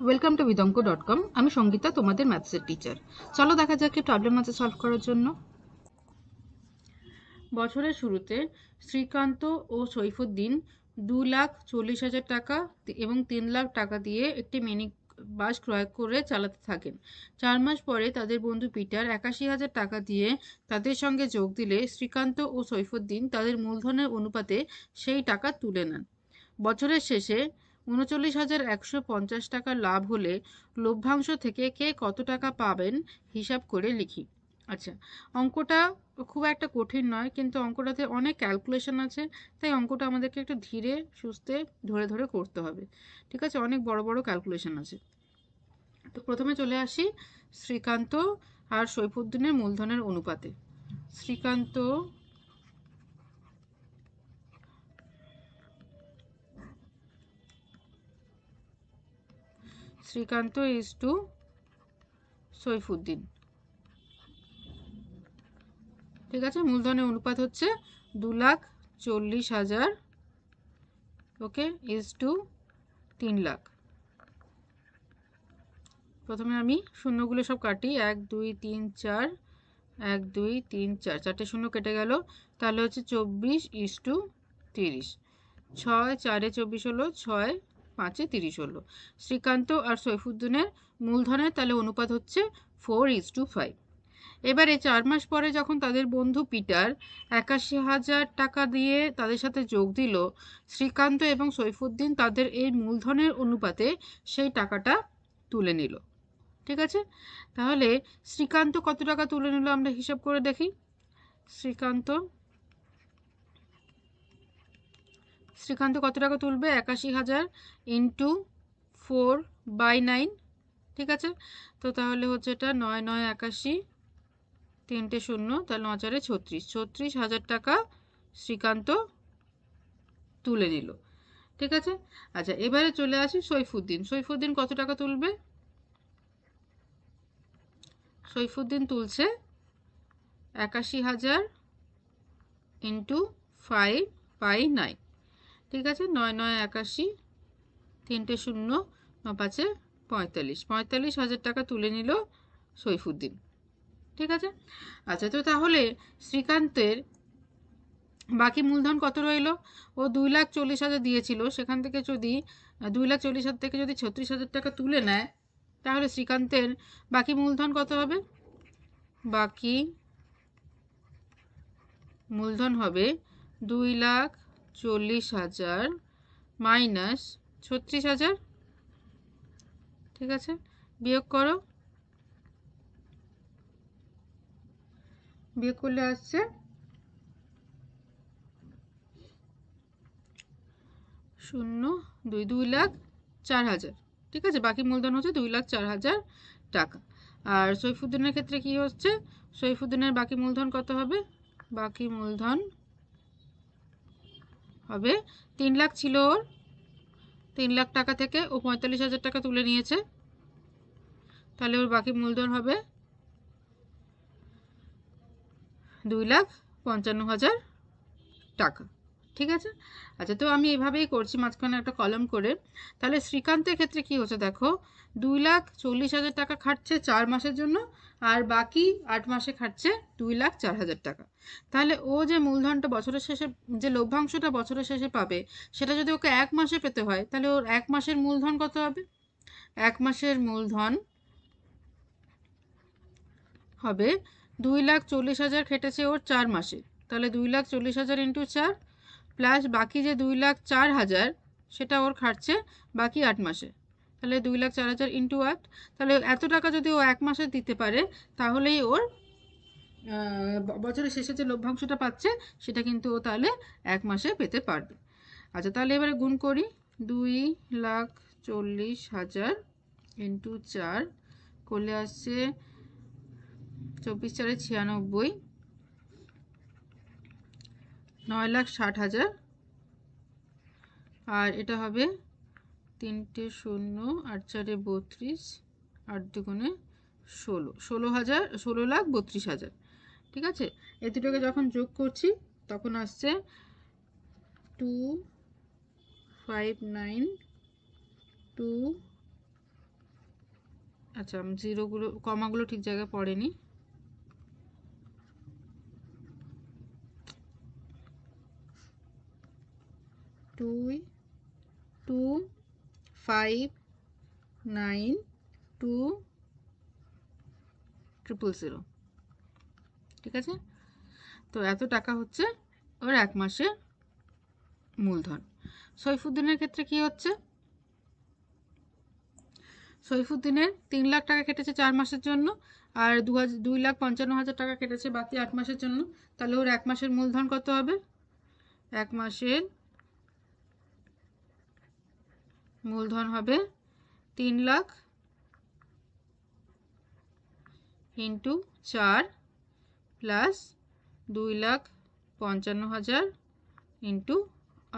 Welcome to বিদঙ্ক.com। আমি সঙ্গীতা, তোমাদের ম্যাথসের teacher. চলো দেখা যাক কি প্রবলেম আছে সলভ করার জন্য। বছরের শুরুতে শ্রীকান্ত ও সৈফুদ্দিন 2,40,000 টাকা এবং 3 লাখ টাকা দিয়ে একটি মিনি বাস ক্রয় করে চালাতে থাকেন। 4 মাস পরে তাদের বন্ধু পিটার 81,000 টাকা দিয়ে তাদের সঙ্গে যোগ দিলে শ্রীকান্ত ও সৈফুদ্দিন তাদের মূলধনের অনুপাতে সেই টাকা তুলে নেন। বছরের শেষে 39,150 টাকা লাভ হলে লভ্যাংশ থেকে কে কত টাকা পাবেন হিসাব করে লিখি। আচ্ছা, অঙ্কটা খুব একটা কঠিন নয়, কিন্তু অঙ্কটাতে অনেক ক্যালকুলেশন আছে, তাই অঙ্কটা আমাদেরকে একটু ধীরে সুস্থে ধরে ধরে করতে হবে। ঠিক আছে, অনেক বড় বড় ক্যালকুলেশন আছে। তো প্রথমে চলে আসি শ্রীকান্ত আর সৈফুদ্দিনের মূলধনের অনুপাতে। Srikanth is to Saifuddin. ঠিক আছে, মূলধনের অনুপাত হচ্ছে 2,40,000, ওকে, ইজ টু 3 লাখ। প্রথমে আমি শূন্যগুলো সব কাটি, 1 2 3 4, 1 2 3 4, চারটে শূন্য কেটে গেল, তাহলে হচ্ছে 24:30। 6 4-এ 24 হলো, 6 5-এ 30 হলো। শ্রীকান্ত আর সৈফুদ্দিনের মূলধনের তাহলে অনুপাত হচ্ছে 4:5। এবারে 4 মাস পরে যখন তাদের বন্ধু পিটার 81,000 টাকা দিয়ে তাদের সাথে যোগ দিল, শ্রীকান্ত এবং সৈফুদ্দিন তাদের এই মূলধনের অনুপাতে সেই টাকাটা তুলে নিল। ঠিক আছে, তাহলে শ্রীকান্ত কত টাকা তুলে নিল আমরা হিসাব করে দেখি। শ্রীকান্ত কত টাকা তুলবে? 81,000 ইন্টু 4/9। ঠিক আছে, তো তাহলে হচ্ছে এটা 9 9 81, 3টে শূন্য, তাহলে 9 4-এ 36,000 টাকা শ্রীকান্ত তুলে নিল। ঠিক আছে, আচ্ছা এবারে চলে আসি সৈফুদ্দিন কত টাকা তুলবে? সৈফুদ্দিন তুলছে 81,000 ইন্টু 5/9। ঠিক আছে, 9 9 81, 3টে শূন্য, 9 5-এ 45, 45,000 টাকা তুলে নিল সৈফুদ্দিন। ঠিক আছে, আচ্ছা তো তাহলে শ্রীকান্তের বাকি মূলধন কত রইল? ও 2,40,000 দিয়েছিল, সেখান থেকে যদি 2,40,000 থেকে যদি 36,000 টাকা তুলে নেয়, তাহলে শ্রীকান্তের বাকি মূলধন কত হবে? বাকি মূলধন হবে 2,40,000 মাইনাস 36,000। ঠিক আছে, বিয়োগ করো, বিয়োগ করলে আসছে 2,04,000। ঠিক আছে, বাকি মূলধন হচ্ছে 2,04,000 টাকা। আর সৈফুদ্দিনের ক্ষেত্রে কি হচ্ছে? সৈফুদ্দিনের বাকি মূলধন কত হবে? বাকি মূলধন হবে 3 লাখ ছিল ওর, 3 লাখ টাকা থেকে ও 45,000 টাকা তুলে নিয়েছে, তাহলে ওর বাকি মূলধন হবে 2,55,000 টাকা। ঠিক আছে, আচ্ছা তো আমি এভাবেই করছি, মাঝখানে একটা কলম করে। তাহলে শ্রীকান্তের ক্ষেত্রে কি হচ্ছে দেখো, 2,40,000 টাকা খাটছে 4 মাসের জন্য, আর বাকি 8 মাসে খাটছে 2,04,000 টাকা। তাহলে ও যে মূলধনটা বছরের শেষে, যে লভ্যাংশটা বছরের শেষে পাবে, সেটা যদি ওকে 1 মাসে পেতে হয়, তাহলে ওর 1 মাসের মূলধন কত হবে? 1 মাসের মূলধন হবে 2,40,000 খেটেছে ওর 4 মাসে, তাহলে 2,40,000 ইন্টু 4, প্লাস বাকি যে 2,04,000 সেটা ওর খাটছে বাকি 8 মাসে, তাহলে 2,04,000 ইন্টু 8। তাহলে এত টাকা যদি ও 1 মাসে দিতে পারে, তাহলেই ওর বছরের শেষে যে লভ্যাংশটা পাচ্ছে সেটা কিন্তু ও তাহলে 1 মাসে পেতে পারবে। আচ্ছা তাহলে এবারে গুণ করি, 2,40,000 ইন্টু 4 করলে আসছে 24 4-এ 96, 9,60,000। আর এটা হবে 3টে শূন্য, 8 4-এ 32, 8 2-গুণে 16, 16,32,000। ঠিক আছে, এই দুটোকে যখন যোগ করছি তখন আসছে 259,2 আচ্ছা, জিরোগুলো কমাগুলো ঠিক জায়গায় পড়েনি। টু 2592000, ঠিক আছে। তো এত টাকা হচ্ছে ওর 1 মাসের মূলধন। সৈফুদ্দিনের ক্ষেত্রে কি হচ্ছে, সৈফুদ্দিনের 3 লাখ টাকা কেটেছে 4 মাসের জন্য, আর 2,55,000 টাকা কেটেছে বাকি 8 মাসের জন্য। তাহলে ওর 1 মাসের মূলধন কত হবে? 1 মাসের মূলধন হবে 3 লাখ ইন্টু 4 প্লাস 2,55,000 ইন্টু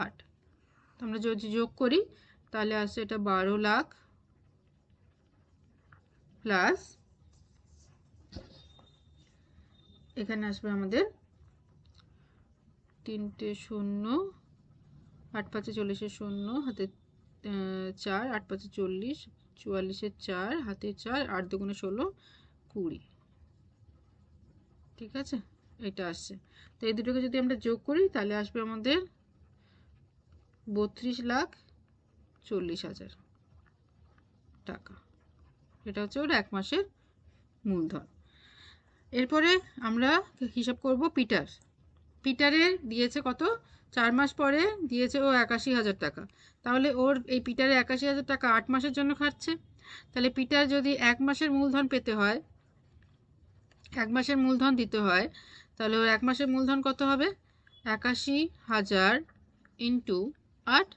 8। আমরা যদি যোগ করি তাহলে আসছে এটা 12 লাখ প্লাস এখানে আসবে আমাদের 3টে 0, 8 5 40 0, হাতে 4, 8 5 40, 44 4, হাতে 4, 8 2 16, 20, ঠিক আছে। এটা আসছে। তো এই দুটোকে যদি আমরা যোগ করি তাহলে আসবে আমাদের 32,40,000 টাকা। এটা হচ্ছে ওর 1 মাসের মূলধন। এরপরে আমরা হিসাব করব পিটারের দিয়েছে কত, 4 মাস পরে দিয়েছে ও 81,000 টাকা। তাহলে ওর এই পিটারে 81,000 টাকা 8 মাসের জন্য খাটছে। তাহলে পিটার যদি 1 মাসের মূলধন পেতে হয়, 1 মাসের মূলধন দিতে হয়, তাহলে ওর 1 মাসের মূলধন কত হবে? 81,000 ইন্টু 8,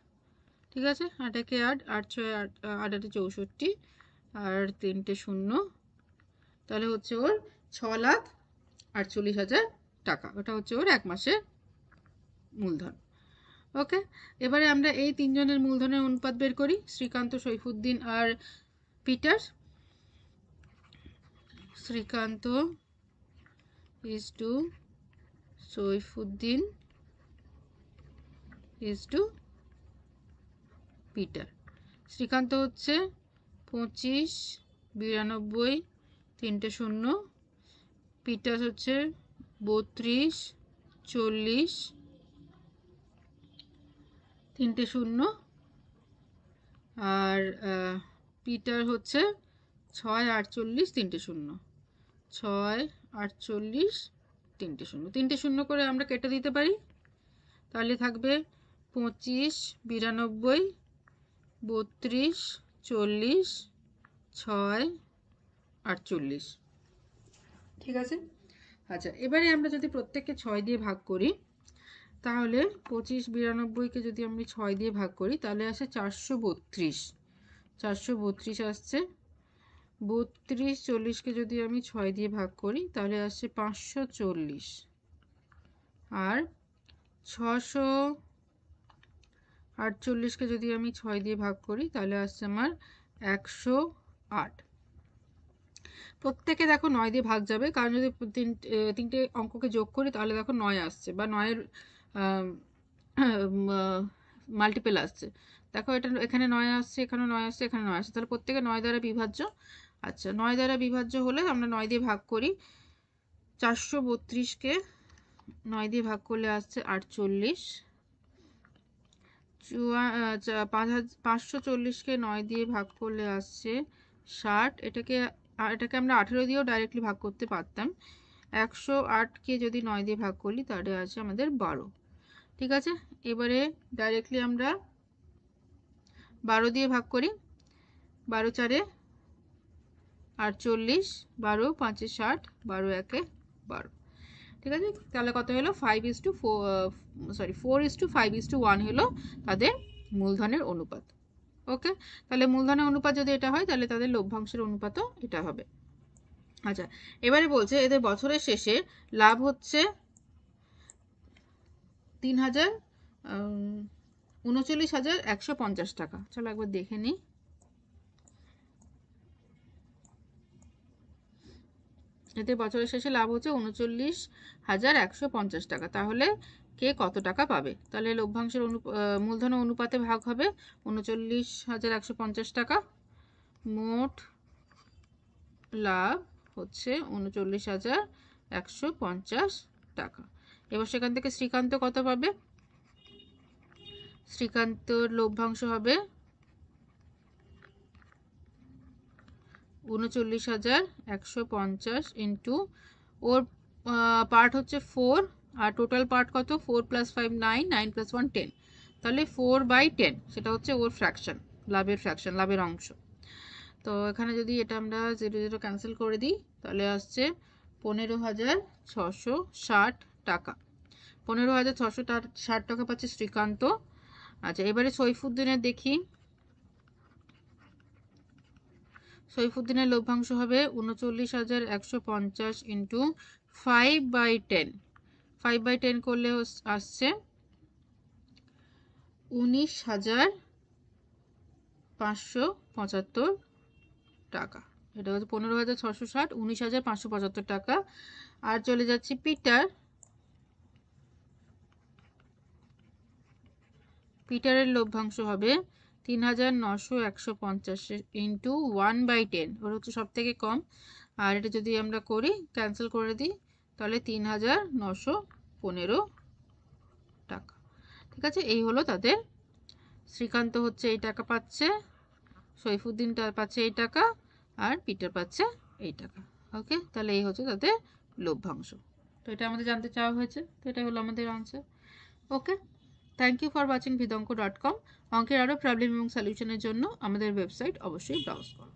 ঠিক আছে। 8 একে 8, 8 6 8, 8 8 64, আর 3টে 0, তাহলে হচ্ছে ওর 6,48,000 টাকা। ওটা হচ্ছে ওর 1 মাসের মূলধন। ওকে, এবারে আমরা এই তিনজনের মূলধনের অনুপাত বের করি, শ্রীকান্ত, সৈফুদ্দিন আর Peter. Srikanta is to Saifuddin is to Peter. Srikanta হচ্ছে 25 92 3টে 0, পিটার হচ্ছে 32 40 3টে 0, আর পিটার হচ্ছে 6 48 3টে 0, 6 48 3টে 0, 3টে 0 করে আমরা কেটে দিতে পারি। তাহলে থাকবে 25 92 32 40 6 48, ঠিক আছে। আচ্ছা, এবারে আমরা যদি প্রত্যেককে 6 দিয়ে ভাগ করি, তাহলে 25 92কে যদি আমি 6 দিয়ে ভাগ করি তাহলে আসে 432, 432 আসছে। 32 40কে যদি আমি 6 দিয়ে ভাগ করি তাহলে আসছে 540, আর 648কে যদি আমি 6 দিয়ে ভাগ করি তাহলে আসছে আমার 108। প্রত্যেকে দেখো 9 দিয়ে ভাগ যাবে, কারণ যদি তিনটে অঙ্ককে যোগ করি তাহলে দেখো 9 আসছে, বা 9-এর মাল্টিপল আসছে। দেখো এটা এখানে 9 আসছে, এখানে 9 আসছে, এখানে 9 আসছে, তাহলে প্রত্যেকে 9 দ্বারা বিভাজ্য। আচ্ছা, 9 দ্বারা বিভাজ্য হলে আমরা 9 দিয়ে ভাগ করি। 432কে 9 দিয়ে ভাগ করলে আসছে 48, 540কে 9 দিয়ে ভাগ করলে আসছে 60, এটাকে আমরা 18 দিয়েও ডাইরেক্টলি ভাগ করতে পারতাম। 108কে যদি 9 দিয়ে ভাগ করি তাহলে আছে আমাদের 12, ঠিক আছে। এবারে ডাইরেক্টলি আমরা 12 দিয়ে ভাগ করি, 12 4 48, 12 5 60, 12 1 12, ঠিক আছে। তাহলে কত হলো? 4:5:1 হলো তাদের মূলধনের অনুপাত। ওকে, তাহলে মূলধনের অনুপাত যদি এটা হয় তাহলে তাদের লভ্যাংশের অনুপাতও এটা হবে। আচ্ছা, এবারে বলছে এদের বছরের শেষে লাভ হচ্ছে 39,150 টাকা। চলো একবার দেখে নিই। এতে বছরের শেষে লাভ হচ্ছে 39,150 টাকা। তাহলে কে কত টাকা পাবে? তাহলে লভ্যাংশের মূলধন অনুপাতে ভাগ হবে 39,150 টাকা। মোট লাভ হচ্ছে 39,150 টাকা। এবার সেখান থেকে শ্রীকান্ত কত পাবে? শ্রীকান্তর লভ্যাংশ হবে 39,150 ইন্টু ওর পার্ট হচ্ছে 4 আর টোটাল পার্ট কত? 4 + 5 9, 9 + 1 10, তাহলে 4/10 সেটা হচ্ছে ওর ফ্র্যাকশন, লাভের ফ্র্যাকশন, লাভের অংশ। তো এখানে যদি এটা আমরা 0 0 ক্যান্সেল করে দিই তাহলে আসছে 15,660 টাকা। 15,660 টাকা পাচ্ছে শ্রীকান্ত। আচ্ছা, এবারে সৈফুদ্দিনের দেখি। সৈফুদ্দিনের লভ্যাংশ হবে 39,150 ইন্টু 5/10। 5/10 করলে আসছে 19,575 টাকা। এটা হচ্ছে 15,660, 19,575 টাকা। আর চলে যাচ্ছি পিটার। পিটারের লভ্যাংশ হবে 3,950 ইন্টু 1/10, ওর হচ্ছে সব থেকে কম। আর এটা যদি আমরা করি ক্যান্সেল করে দিই তাহলে 3,915 টাকা। ঠিক আছে, এই হলো তাদের। শ্রীকান্ত হচ্ছে এই টাকা পাচ্ছে, সৈফুদ্দিন পাচ্ছে এই টাকা, আর পিটার পাচ্ছে এই টাকা। ওকে, তাহলে এই হচ্ছে তাদের লভ্যাংশ। তো এটা আমাদের জানতে চাওয়া হয়েছে, তো এটা হলো আমাদের answer. Okay, thank you for watching vidanko.com। অঙ্কের আরও প্রবলেম এবং সলিউশনের জন্য আমাদের ওয়েবসাইট অবশ্যই ব্রাউজ করুন।